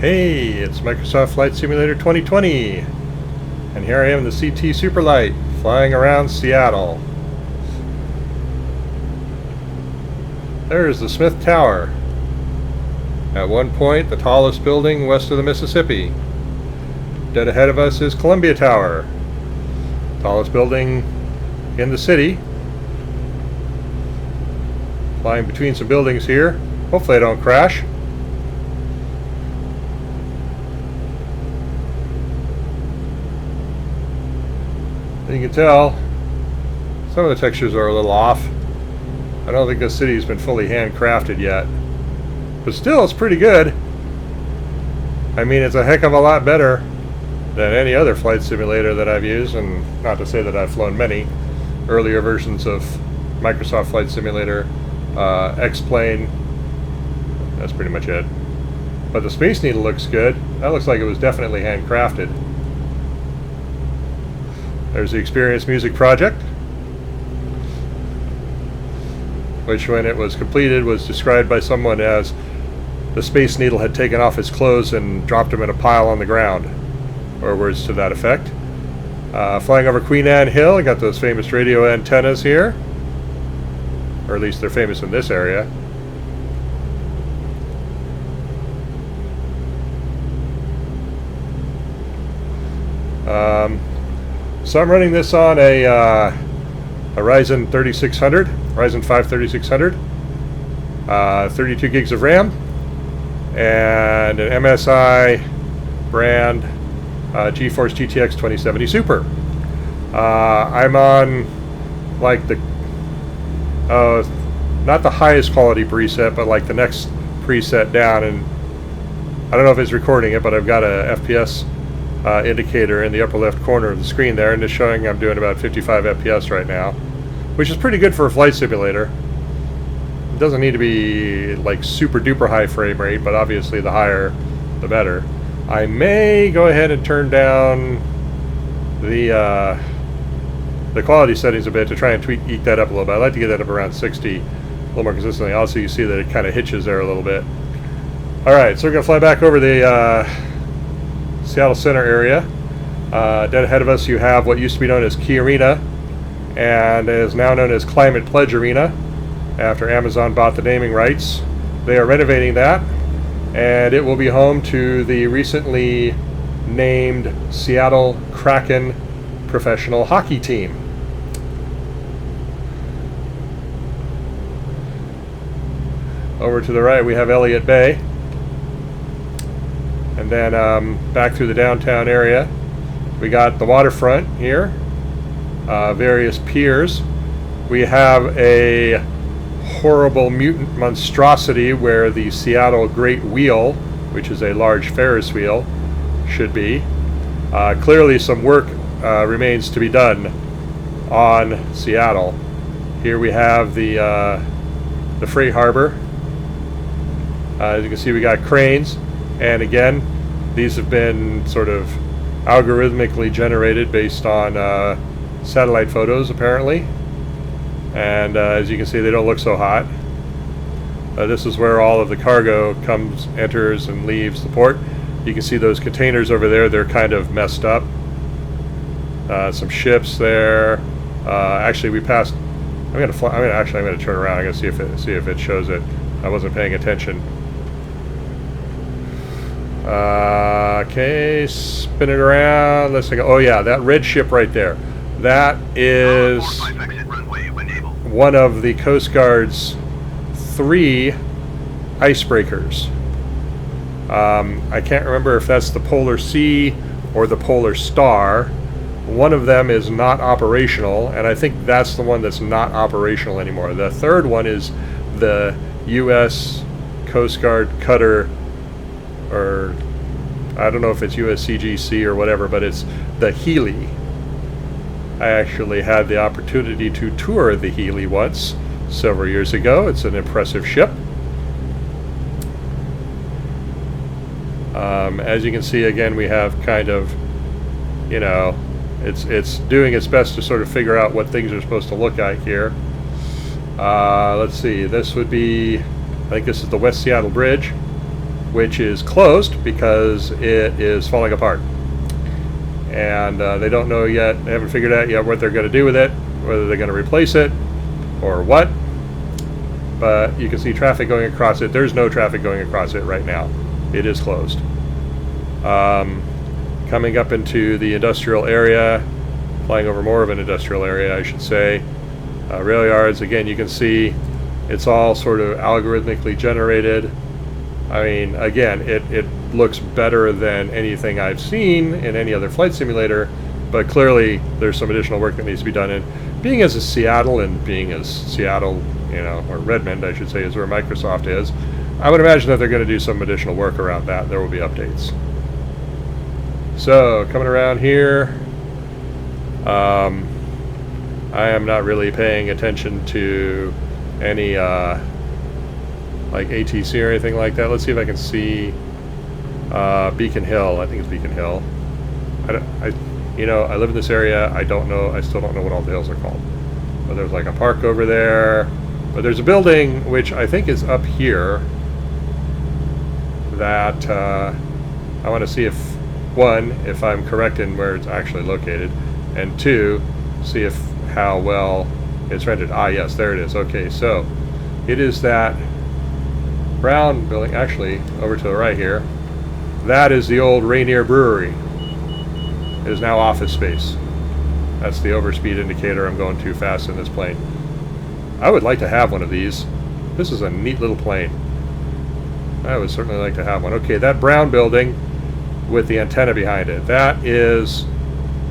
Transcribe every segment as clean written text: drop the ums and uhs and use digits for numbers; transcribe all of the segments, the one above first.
Hey, it's Microsoft Flight Simulator 2020, and here I am in the CT Superlight, flying around Seattle. There's the Smith Tower, at one point the tallest building west of the Mississippi. Dead ahead of us is Columbia Tower, tallest building in the city. Flying between some buildings here. Hopefully I don't crash. You can tell some of the textures are a little off. I don't think this city's been fully handcrafted yet, but still it's pretty good. I mean, it's a heck of a lot better than any other flight simulator that I've used, and not to say that I've flown many earlier versions of Microsoft Flight Simulator, X-Plane. That's pretty much it. But the Space Needle looks good. That looks like it was definitely handcrafted. There's the Experience Music Project, which when it was completed was described by someone as the Space Needle had taken off his clothes and dropped him in a pile on the ground, or words to that effect. Flying over Queen Anne Hill, I got those famous radio antennas here, or at least they're famous in this area. So I'm running this on a Ryzen 3600, Ryzen 5 3600, 32 gigs of RAM, and an MSI brand GeForce GTX 2070 Super. I'm on like the not the highest quality preset, but like the next preset down, and I don't know if it's recording it, but I've got a FPS indicator in the upper left corner of the screen there, and it's showing I'm doing about 55 FPS right now, which is pretty good for a flight simulator. It doesn't need to be like super duper high frame rate, but obviously the higher the better. I may go ahead and turn down the quality settings a bit to try and eke that up a little bit. I like to get that up around 60 a little more consistently. Also, you see that it kind of hitches there a little bit. Alright, so we're going to fly back over the Seattle Center area. Dead ahead of us you have what used to be known as Key Arena and is now known as Climate Pledge Arena after Amazon bought the naming rights. They are renovating that, and it will be home to the recently named Seattle Kraken professional hockey team. Over to the right we have Elliott Bay. And then back through the downtown area, we got the waterfront here, various piers. We have a horrible mutant monstrosity where the Seattle Great Wheel, which is a large Ferris wheel, should be. Clearly some work remains to be done on Seattle. Here we have the freight harbor. As you can see, we got cranes. And again, these have been sort of algorithmically generated based on satellite photos, apparently. And as you can see, they don't look so hot. This is where all of the cargo comes, enters, and leaves the port. You can see those containers over there; they're kind of messed up. Some ships there. Actually, we passed. I'm gonna turn around. I'm gonna see if it shows it. I wasn't paying attention. Okay, spin it around. Let's think. Oh yeah, that red ship right there. That is one of the Coast Guard's 3 icebreakers. I can't remember if that's the Polar Sea or the Polar Star. One of them is not operational, and I think that's the one that's not operational anymore. The third one is the U.S. Coast Guard cutter, or I don't know if it's USCGC or whatever, but it's the Healy. I actually had the opportunity to tour the Healy once, several years ago. It's an impressive ship. As you can see, again, we have kind of, you know, it's doing its best to sort of figure out what things are supposed to look like here. Let's see, this would be, I think this is the West Seattle Bridge. which is closed because it is falling apart. And they don't know yet, they haven't figured out yet what they're going to do with it, whether they're going to replace it or what. But you can see traffic going across it. There's no traffic going across it right now. It is closed. Coming up into the industrial area, flying over more of an industrial area, I should say. Rail yards, again, you can see it's all sort of algorithmically generated. I mean, again, it looks better than anything I've seen in any other flight simulator, but clearly there's some additional work that needs to be done. And being as Seattle, you know, or Redmond, I should say, is where Microsoft is, I would imagine that they're going to do some additional work around that. There will be updates. So, coming around here, I am not really paying attention to any like ATC or anything like that. Let's see if I can see Beacon Hill. I think it's Beacon Hill. You know, I live in this area. I don't know. I still don't know what all the hills are called. But there's like a park over there. But there's a building which I think is up here that I want to see if, one, if I'm correct in where it's actually located, and two, see if how well it's rendered. Ah, yes, there it is. Okay, so it is that brown building, actually over to the right here. That is the old Rainier Brewery. It is now office space. That's the overspeed indicator. I'm going too fast in this plane. I would like to have one of these. This is a neat little plane. I would certainly like to have one. Okay, that brown building with the antenna behind it, that is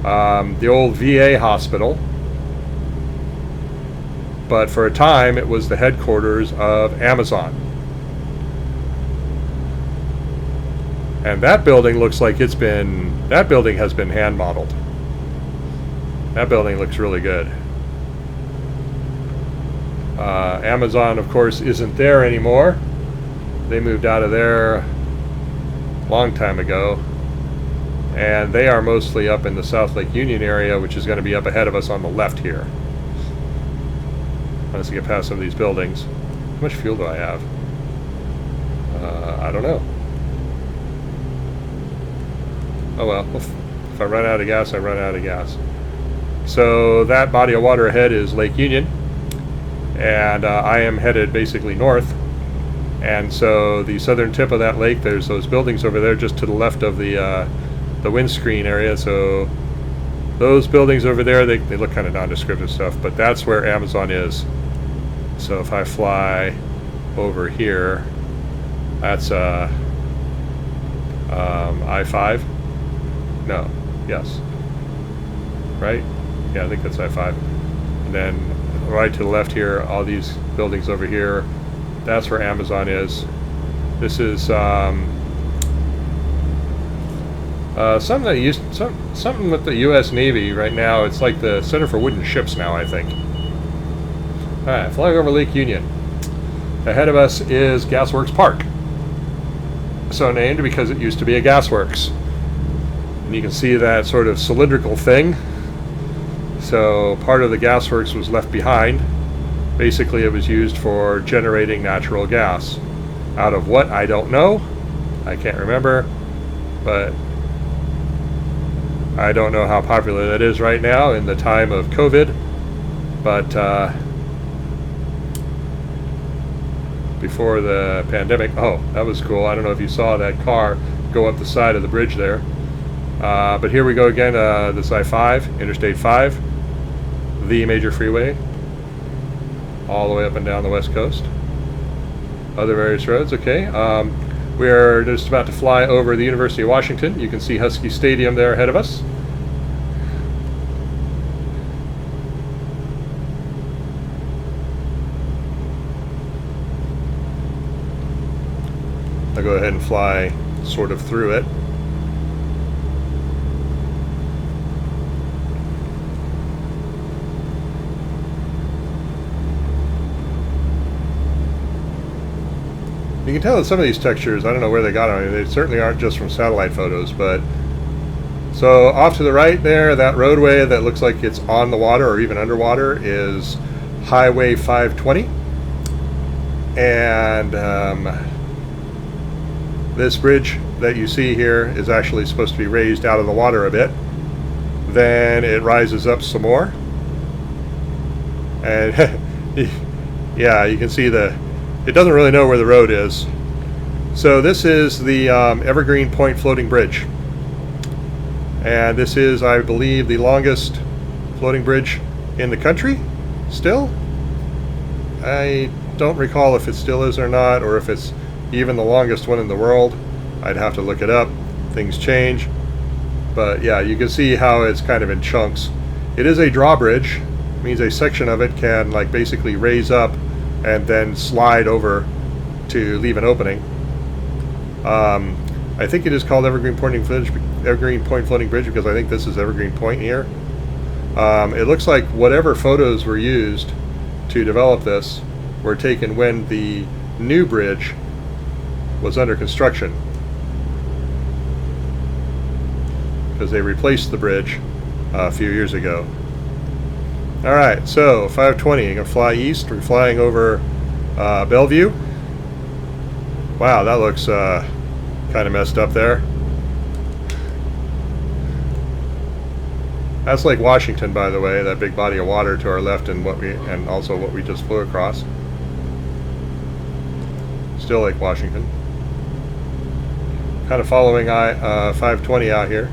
the old VA hospital. But for a time, it was the headquarters of Amazon. And that building looks like that building has been hand modeled. That building looks really good. Amazon, of course, isn't there anymore. They moved out of there a long time ago. And they are mostly up in the South Lake Union area, which is going to be up ahead of us on the left here. Let's get past some of these buildings. How much fuel do I have? I don't know. Oh well, if I run out of gas, I run out of gas. So that body of water ahead is Lake Union, and I am headed basically north. And so the southern tip of that lake, there's those buildings over there just to the left of the windscreen area. So those buildings over there, they look kind of nondescript and stuff, but that's where Amazon is. So if I fly over here, that's I-5. No, yes. Right? Yeah, I think that's I-5. And then right to the left here, all these buildings over here, that's where Amazon is. This is something something with the U.S. Navy right now. It's like the Center for Wooden Ships now, I think. All right, flying over Lake Union. Ahead of us is Gasworks Park. So named because it used to be a gasworks. And you can see that sort of cylindrical thing. So part of the gasworks was left behind. Basically, it was used for generating natural gas. Out of what? I don't know. I can't remember. But I don't know how popular that is right now in the time of COVID. But before the pandemic, oh, that was cool. I don't know if you saw that car go up the side of the bridge there. But here we go again, this I-5, Interstate 5, the major freeway, all the way up and down the west coast. Other various roads, okay. We are just about to fly over the University of Washington. You can see Husky Stadium there ahead of us. I'll go ahead and fly sort of through it. You can tell that some of these textures, I don't know where they got them. I mean, they certainly aren't just from satellite photos, but so off to the right there, that roadway that looks like it's on the water or even underwater is Highway 520. And This bridge that you see here is actually supposed to be raised out of the water a bit. Then it rises up some more. And yeah, you can see it doesn't really know where the road is. So this is the Evergreen Point Floating Bridge. And this is, I believe, the longest floating bridge in the country still. I don't recall if it still is or not, or if it's even the longest one in the world. I'd have to look it up. Things change. But yeah, you can see how it's kind of in chunks. It is a drawbridge. It means a section of it can like basically raise up and then slide over to leave an opening. I think it is called Evergreen Point Floating Bridge because I think this is Evergreen Point here. It looks like whatever photos were used to develop this were taken when the new bridge was under construction, because they replaced the bridge a few years ago. Alright, so 520, you're going to fly east. We're flying over Bellevue. Wow, that looks kind of messed up there. That's Lake Washington, by the way, that big body of water to our left, and also what we just flew across. Still Lake Washington. Kind of following 520 out here.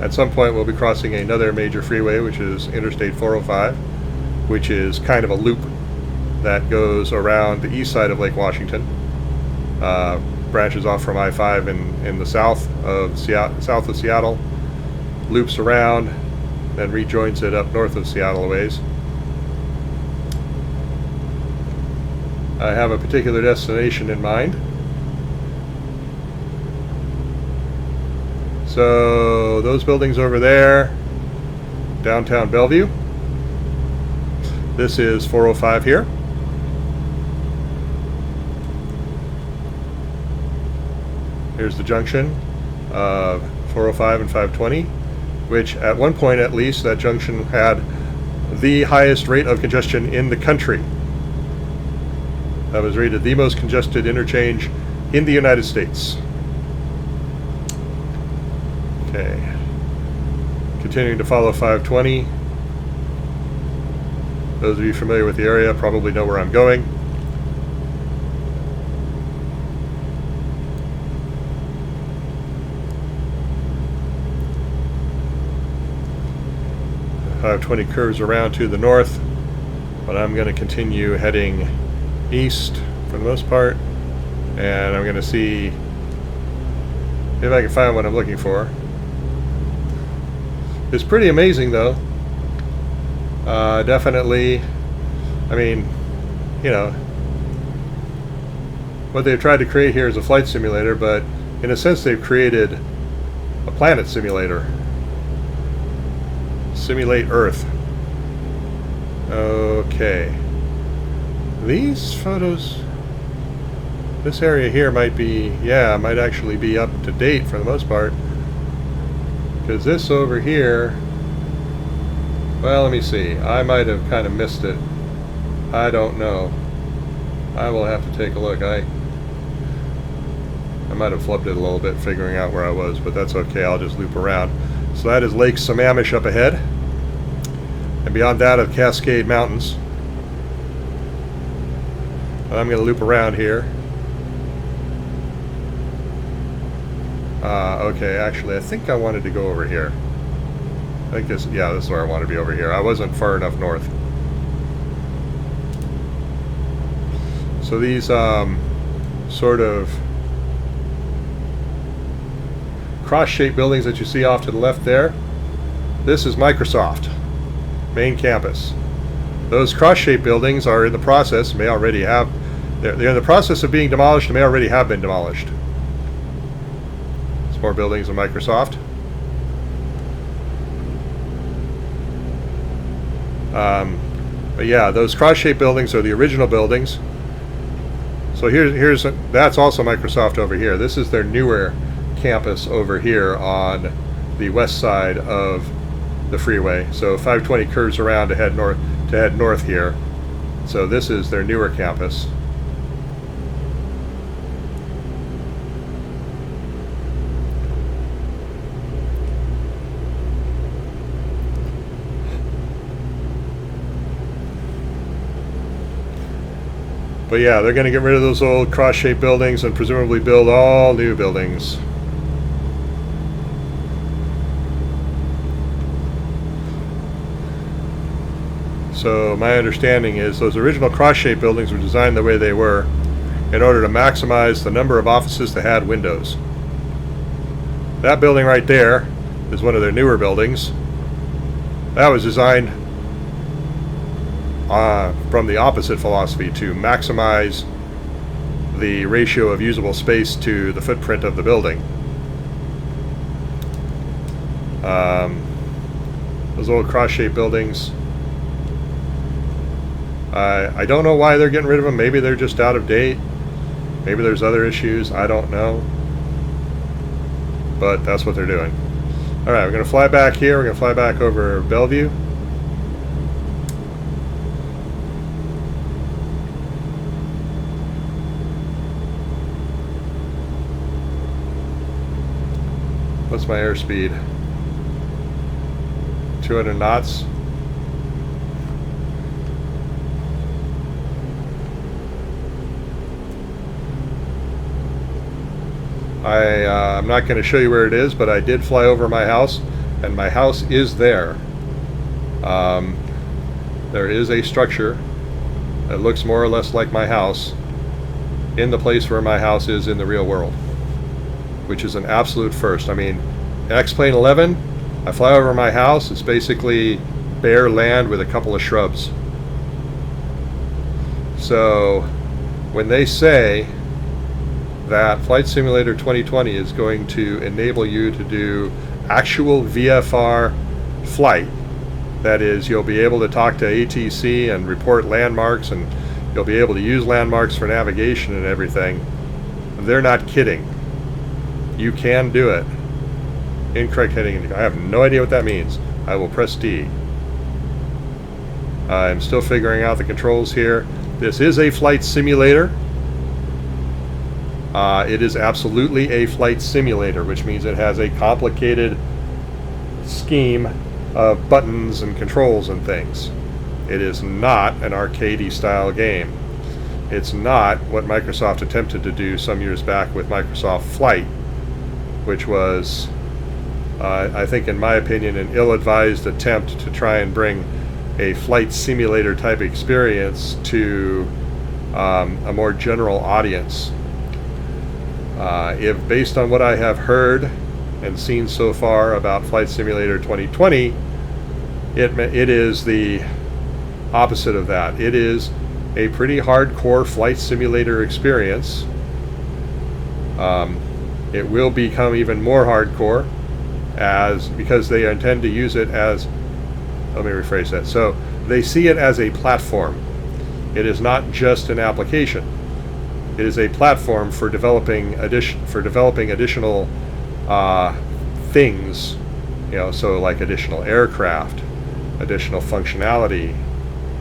At some point we'll be crossing another major freeway, which is Interstate 405, which is kind of a loop that goes around the east side of Lake Washington. Branches off from I-5 in the south of Seattle, loops around, then rejoins it up north of Seattle a ways. I have a particular destination in mind. So those buildings over there, downtown Bellevue. This is 405 here. Here's the junction of 405 and 520, which at one point at least that junction had the highest rate of congestion in the country. That was rated the most congested interchange in the United States. Okay. Continuing to follow 520. Those of you familiar with the area probably know where I'm going. The 520 curves around to the north, but I'm going to continue heading east for the most part, and I'm going to see if I can find what I'm looking for. It's pretty amazing though. Definitely, I mean, you know, what they've tried to create here is a flight simulator, but in a sense they've created a planet simulator. Simulate Earth. Okay. These photos, this area here might be, yeah, might actually be up to date for the most part. Because this over here, well, let me see. I might have kind of missed it. I don't know. I will have to take a look. I might have flubbed it a little bit figuring out where I was, but that's okay. I'll just loop around. So that is Lake Sammamish up ahead. And beyond that are Cascade Mountains. I'm going to loop around here. Okay, actually, I think I wanted to go over here. I think this, yeah, this is where I want to be, over here. I wasn't far enough north. So these sort of cross-shaped buildings that you see off to the left there, this is Microsoft main campus. Those cross-shaped buildings are in the process, may already have, they're in the process of being demolished and may already have been demolished. More buildings of Microsoft. But yeah, those cross-shaped buildings are the original buildings. So that's also Microsoft over here. This is their newer campus over here on the west side of the freeway. So 520 curves around to head north here. So this is their newer campus. But yeah, they're going to get rid of those old cross-shaped buildings and presumably build all new buildings. So my understanding is those original cross-shaped buildings were designed the way they were in order to maximize the number of offices that had windows. That building right there is one of their newer buildings. That was designed from the opposite philosophy, to maximize the ratio of usable space to the footprint of the building. Those old cross-shaped buildings, I don't know why they're getting rid of them. Maybe they're just out of date. Maybe there's other issues. I don't know. But that's what they're doing. Alright, we're going to fly back here. We're going to fly back over Bellevue. What's my airspeed? 200 knots. I'm not going to show you where it is, but I did fly over my house, and my house is there. There is a structure that looks more or less like my house in the place where my house is in the real world, which is an absolute first. I mean, X-Plane 11, I fly over my house, it's basically bare land with a couple of shrubs. So when they say that Flight Simulator 2020 is going to enable you to do actual VFR flight, that is, you'll be able to talk to ATC and report landmarks, and you'll be able to use landmarks for navigation and everything, they're not kidding. You can do it. Incorrect heading. I have no idea what that means. I will press D. I'm still figuring out the controls here. This is a flight simulator. It is absolutely a flight simulator, which means it has a complicated scheme of buttons and controls and things. It is not an arcadey style game. It's not what Microsoft attempted to do some years back with Microsoft Flight, which was, I think in my opinion, an ill-advised attempt to try and bring a flight simulator type experience to a more general audience. If based on what I have heard and seen so far about Flight Simulator 2020, it is the opposite of that. It is a pretty hardcore flight simulator experience. It will become even more hardcore because they intend to use it as, let me rephrase that. So they see it as a platform. It is not just an application. It is a platform for developing additional things, so like additional aircraft, additional functionality,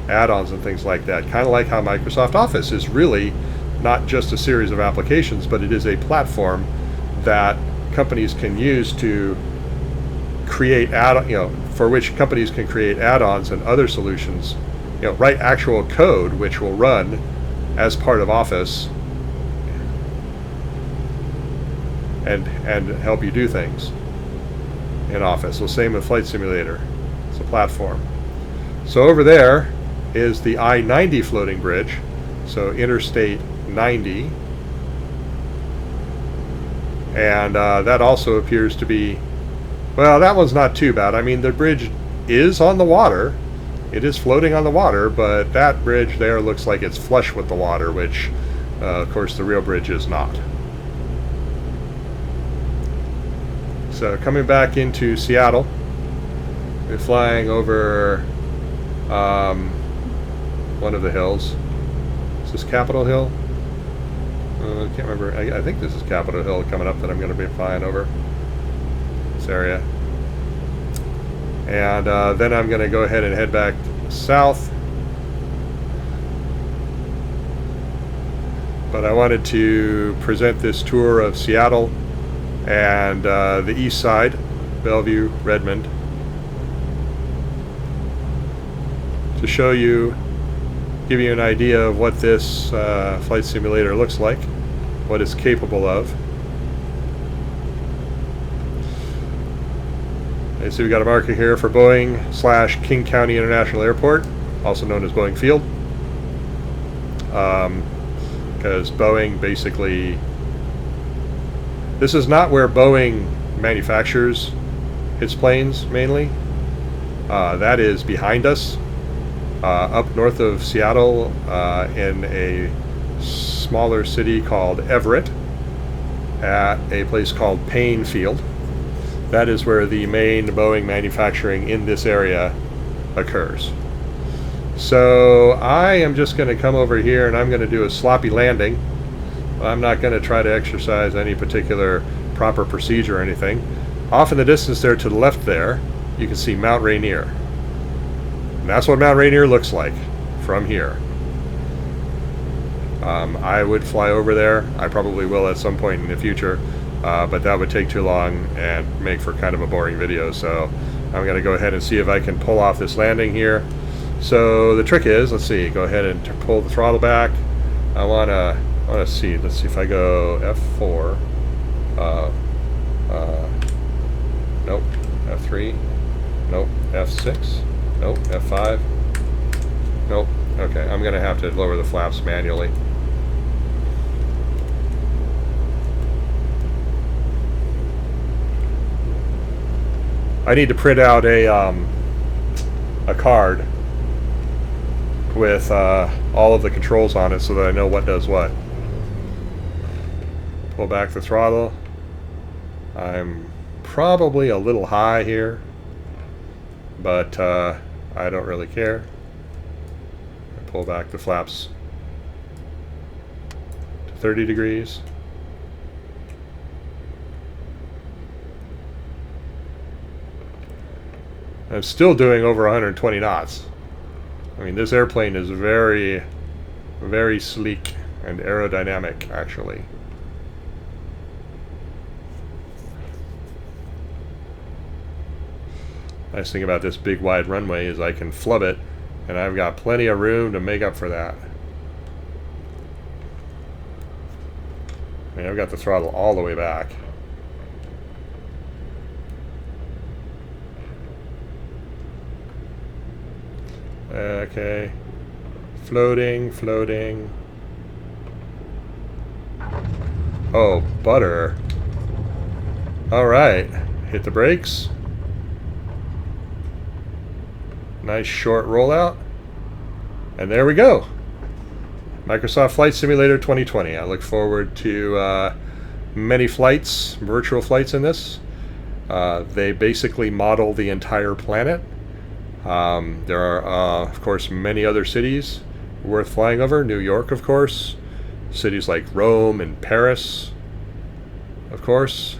add-ons and things like that. Kind of like how Microsoft Office is really not just a series of applications, but it is a platform that companies can use to create for which companies can create add-ons and other solutions, write actual code which will run as part of Office and help you do things in Office. So same with Flight Simulator. It's a platform. So over there is the I-90 floating bridge, so Interstate 90, and that also appears to be, well, that one's not too bad. I mean, the bridge is on the water. It is floating on the water, but that bridge there looks like it's flush with the water, which, of course, the real bridge is not. So coming back into Seattle, we're flying over one of the hills. Is this Capitol Hill? I can't remember. I think this is Capitol Hill coming up that I'm going to be flying over this area. And then I'm going to go ahead and head back south. But I wanted to present this tour of Seattle and the east side, Bellevue, Redmond, to show you give you an idea of what this flight simulator looks like, what it's capable of. And so we got a marker here for Boeing/King County International Airport, also known as Boeing Field. Because Boeing basically, this is not where Boeing manufactures its planes mainly. That is behind us, up north of Seattle, in a smaller city called Everett, at a place called Payne Field. That is where the main Boeing manufacturing in this area occurs. So I am just going to come over here and I'm going to do a sloppy landing. I'm not going to try to exercise any particular proper procedure or anything. Off in the distance there to the left there, you can see Mount Rainier. And that's what Mount Rainier looks like from here. I would fly over there. I probably will at some point in the future, but that would take too long and make for kind of a boring video. So I'm going to go ahead and see if I can pull off this landing here. So the trick is, let's see, go ahead and pull the throttle back. I want to see, let's see if I go F4, nope, F3, nope, F6, nope, F5, nope, okay, I'm going to have to lower the flaps manually. I need to print out a card with all of the controls on it so that I know what does what. Pull back the throttle. I'm probably a little high here, but I don't really care. Pull back the flaps to 30 degrees. I'm still doing over 120 knots. I mean, this airplane is very, very sleek and aerodynamic, actually. Nice thing about this big wide runway is I can flub it, and I've got plenty of room to make up for that. I mean, I've got the throttle all the way back. Okay, floating, floating. Oh, butter. Alright, hit the brakes. Nice short rollout. And there we go. Microsoft Flight Simulator 2020. I look forward to many flights, virtual flights in this. They basically model the entire planet. There are, of course, many other cities worth flying over. New York, of course. Cities like Rome and Paris, of course.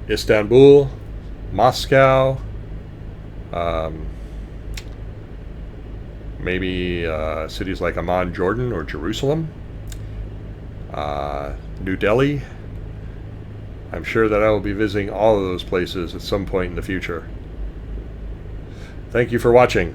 Istanbul, Moscow. Maybe cities like Amman, Jordan, or Jerusalem. New Delhi. I'm sure that I will be visiting all of those places at some point in the future. Thank you for watching.